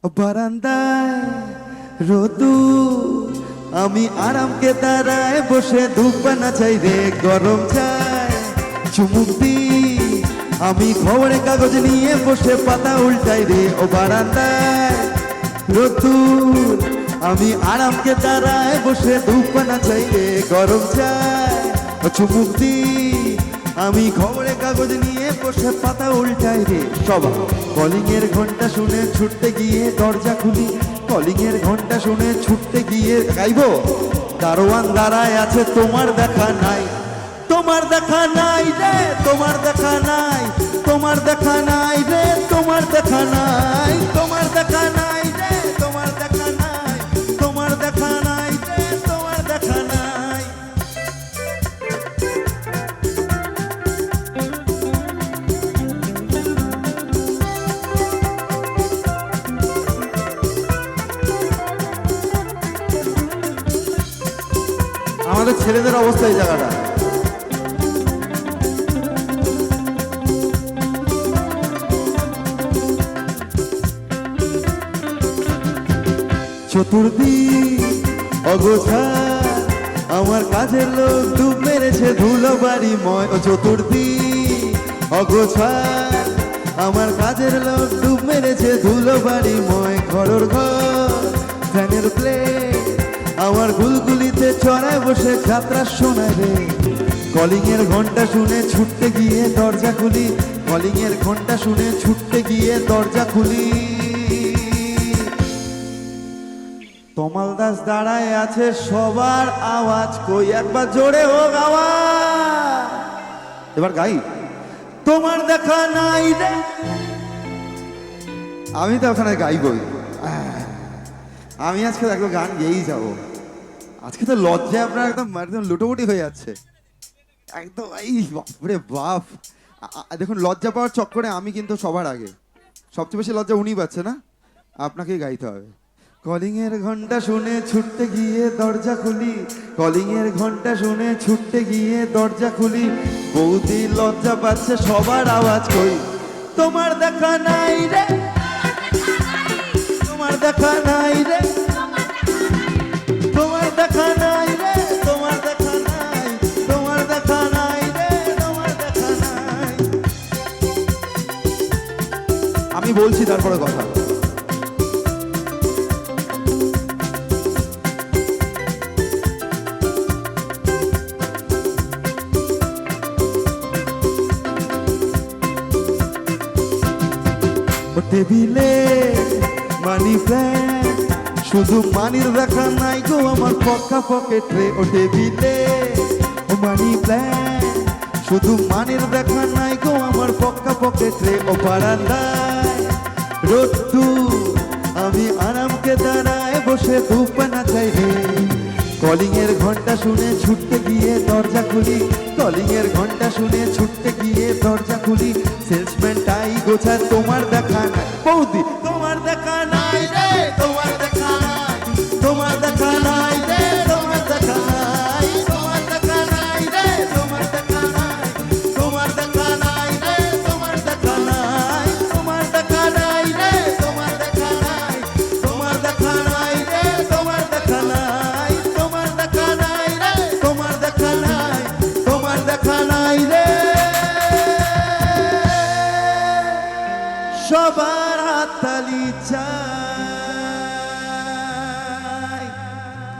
বারান্দায় রোদু আমি আরামকে দাঁড়ায় বসে ধূপ বানা চাই রে গরম চাই চুমুক দি আমি খবরের কাগজ নিয়ে বসে পাতা উল্টাই রে ও বারান্দায় রোদু আমি আরামকে দাঁড়ায় বসে ধূপ বানা চাই রে গরম চাই চুমুক দি আমি খবরের কাগজ নিয়ে বসে পাতা উল্টাই রে সবাই কলিং এর ঘন্টা শুনে ছুটতে গিয়ে দরজা খুলি কলিং এর ঘন্টা শুনে ছুটতে গিয়ে গাইবো দারোয়ান দাঁড়ায় আছে তোমার দেখা নাই তোমার দেখা নাই রে তোমার দেখা নাই তোমার দেখা নাই রে তোমার দেখা নাই তোমার দেখা নাই রে তোমার দেখা নাই তোমার দেখা নাই রে তোমার দেখা নাই। আমাদের ছেলেদের অবস্থা এই জায়গাটা চতুর্দিক অগোছাল আমার কাজের লোক ডুব মেরেছে ধুলো বাড়ি ময় ও চতুর্দিক অগোছাল আমার কাজের লোক ডুব মেরেছে ধুলো বাড়ি ময় ঘরর ঘর ফ্যানের প্লেট আমার গুলগুলিতে চড়ায় বসে যাত্রা শোনায় রে কলিং এর ঘন্টা শুনে ছুটতে গিয়ে দরজা খুলি কলিং এর ঘন্টা শুনে ছুটতে গিয়ে দরজা খুলি তমাল দাস দাঁড়ায় আছে সবার আওয়াজ কই একবার জোরে হোক আওয়াজ এবার গাই তোমার দেখা নাই রে আমি তো ওখানে গাইবই আমি আজকে একদম গান গেয়েই যাবো আজকে তো লজ্জায় আপনার একদম একদম লুটোপুটি হয়ে যাচ্ছে একদম এই বাপরে বাপ দেখুন লজ্জা পাওয়ার চক্করে আমি কিন্তু সবার আগে সবচেয়ে বেশি লজ্জা উনি পাচ্ছে না আপনাকেই গাইতে হবে কলিং এর ঘন্টা শুনে ছুটতে গিয়ে দরজা খুলি কলিং এর ঘন্টা শুনে ছুটতে গিয়ে দরজা খুলি বৌদি লজ্জা পাচ্ছে সবার আওয়াজ কই তোমার দেখা নাই রে তোমার দেখা নাই রে তোমার দেখা নাই রে তোমার দেখা নাই তোমার দেখা নাই রে তোমার দেখা নাই আমি বলছি তারপরে কথা টেবিলে মানি প্ল্যান্ট শুধু মানির দেখা নাই গো আমার পক্কা পকেটে ও টেবিলে মানি প্ল্যান্ট শুধু মানির দেখা নাই গো আমার পক্কা পকেটে ও বারান্দায় রোদ্দু আমি আরামকে দাঁড়ায় বসে ধূপ বানা চাই রে কলিং এর ঘন্টা শুনে ছুটতে গিয়ে দরজা খুলি কলিং এর ঘন্টা শুনে ছুটতে গিয়ে দরজা খুলি সেলসম্যান টাই গোছা তোমার দেখা নাই বৌদি তোমার দেখা নাই রে তোমার দেখা নাই তোমার দেখা নাই রে তোমার দেখা নাই তোমার দেখা নাই রে তোমার দেখা নাই তোমার দেখা নাই রে তোমার দেখা নাই তোমার দেখা নাই রে তোমার দেখা নাই তোমার দেখা নাই রে তোমার দেখা নাই তোমার দেখা নাই রে তোমার দেখা নাই তোমার দেখা নাই রে সবার হাততালি চাই।